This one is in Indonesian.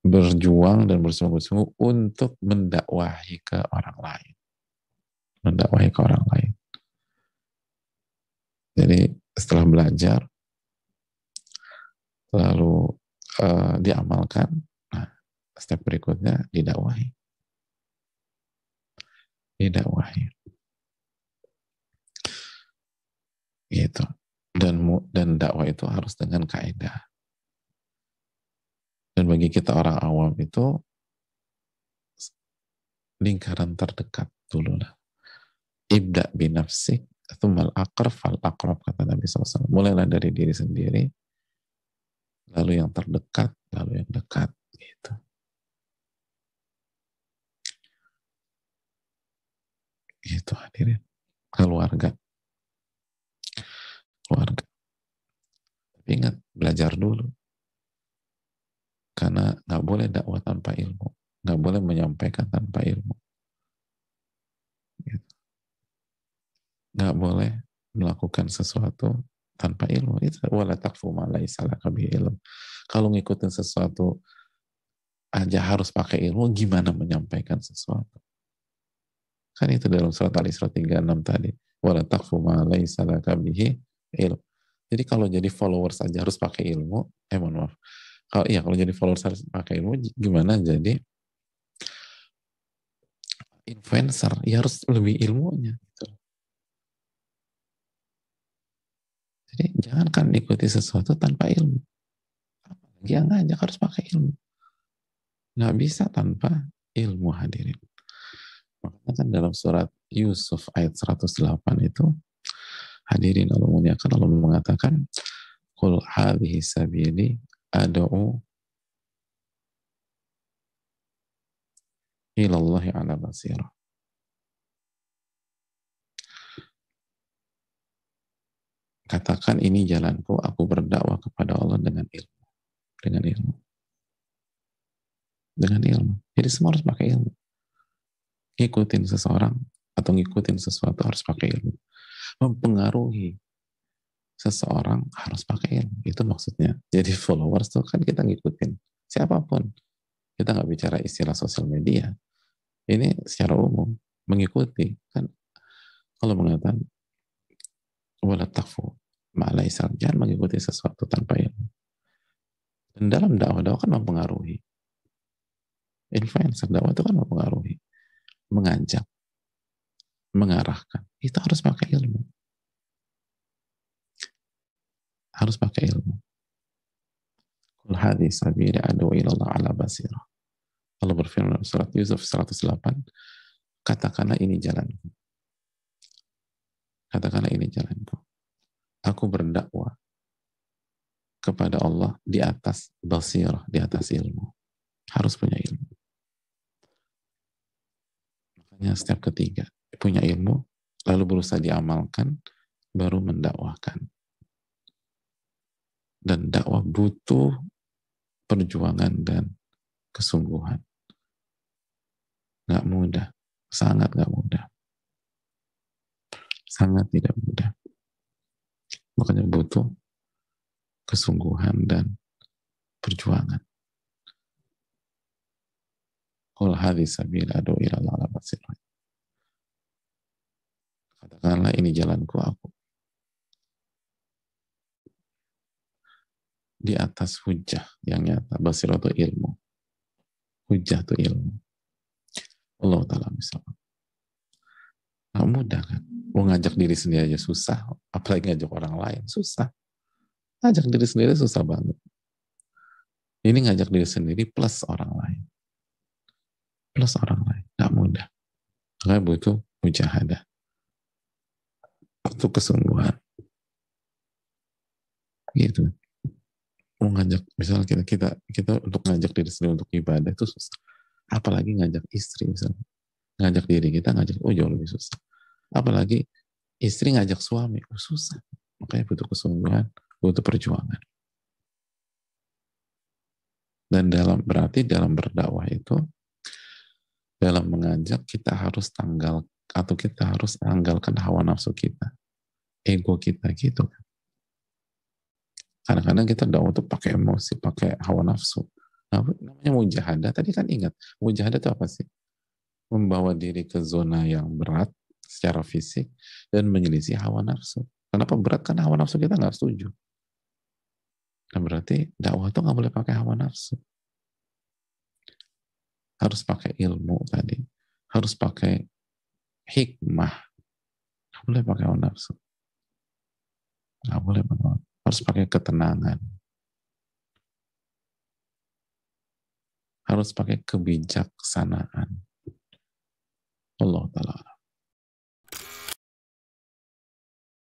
berjuang dan bersungguh-sungguh untuk mendakwahi ke orang lain. Mendakwahi ke orang lain. Jadi setelah belajar, lalu diamalkan, nah step berikutnya didakwahi. Didakwahi. Gitu. Dan dakwah itu harus dengan kaidah. Dan bagi kita orang awam itu lingkaran terdekat dulu lah. Ibda binafsik, thumal aqrab fal aqrab, kata Nabi SAW. Mulailah dari diri sendiri, lalu yang terdekat, lalu yang dekat. Gitu. Gitu hadirin. Keluarga. Keluarga. Tapi ingat, belajar dulu. Karena nggak boleh dakwah tanpa ilmu. Nggak boleh menyampaikan tanpa ilmu. Gitu. Nggak boleh melakukan sesuatu tanpa ilmu. Itu wala taqfu ma laisa laka bihi ilm. Kalau ngikutin sesuatu aja harus pakai ilmu, gimana menyampaikan sesuatu? Kan itu dalam surat Al-Isra 36 tadi. Wala taqfu ma laisa laka bihi ilm. Jadi kalau jadi followers aja harus pakai ilmu, mohon maaf. Kalau jadi followers harus pakai ilmu, gimana jadi influencer? Ya harus lebih ilmunya. Gitu. Jadi jangankan ikuti sesuatu tanpa ilmu. Apalagi yang ngajak harus pakai ilmu. Nggak bisa tanpa ilmu hadirin. Makanya kan dalam surat Yusuf ayat 108 itu, hadirin Allah muliakan, Allah mengatakan, Qul hadhihi sabili ad'u ilallahi ala basirah. Katakan ini jalanku, aku berdakwah kepada Allah dengan ilmu. Dengan ilmu. Dengan ilmu. Jadi semua harus pakai ilmu. Ngikutin seseorang atau ngikutin sesuatu harus pakai ilmu. Mempengaruhi seseorang harus pakai ilmu. Itu maksudnya. Jadi followers tuh kan kita ngikutin siapapun. Kita nggak bicara istilah sosial media. Ini secara umum mengikuti kan. Kalau mengatakan wala taqfu ma laisa, jangan mengikuti sesuatu tanpa ilmu. Dan dalam dakwah kan mempengaruhi. Influencer dakwah itu kan mempengaruhi, mengajak, mengarahkan. Itu harus pakai ilmu. Harus pakai ilmu. Qul hadhihi sabili ad'u ila Allah ala basirah. Allah berfirman dalam surat Yusuf 108, katakanlah ini jalanku. Katakanlah ini jalanku. Aku berdakwah kepada Allah di atas basirah, di atas ilmu. Harus punya ilmu. Makanya step ketiga, punya ilmu, lalu berusaha diamalkan, baru mendakwahkan. Dan dakwah butuh perjuangan dan kesungguhan. Nggak mudah, sangat nggak mudah. Sangat tidak mudah. Makanya butuh kesungguhan dan perjuangan. Qul hadhihi sabili ad'u ila Allah ala basirah. Katakanlah ini jalanku, aku di atas hujah yang nyata. Basirah itu ilmu. Hujah itu ilmu. Allah Ta'ala misalnya. Nggak mudah kan? Mau ngajak diri sendiri aja susah, apalagi ngajak orang lain, susah. Ngajak diri sendiri susah banget. Ini ngajak diri sendiri plus orang lain. Plus orang lain. Nggak mudah. Makanya butuh mujahadah. Butuh kesungguhan. Gitu. Mau ngajak, misalnya kita untuk ngajak diri sendiri untuk ibadah itu susah. Apalagi ngajak istri misalnya. Ngajak diri kita, jauh lebih susah. Apalagi istri ngajak suami, susah. Makanya butuh kesungguhan, butuh perjuangan. Dan berarti dalam berdakwah itu, dalam mengajak kita harus kita harus tanggalkan hawa nafsu kita, ego kita gitu kan. Kadang-kadang kita dakwah itu pakai emosi, pakai hawa nafsu. Namanya mujahadah, tadi kan ingat, mujahadah itu apa sih? Membawa diri ke zona yang berat secara fisik dan menyelisih hawa nafsu. Kenapa berat? Karena hawa nafsu kita nggak setuju. Nah, berarti dakwah itu nggak boleh pakai hawa nafsu. Harus pakai ilmu tadi. Harus pakai hikmah. Nggak boleh pakai hawa nafsu. Nggak boleh pakai hawa nafsu. Harus pakai ketenangan. Harus pakai kebijaksanaan. Allah Ta'ala.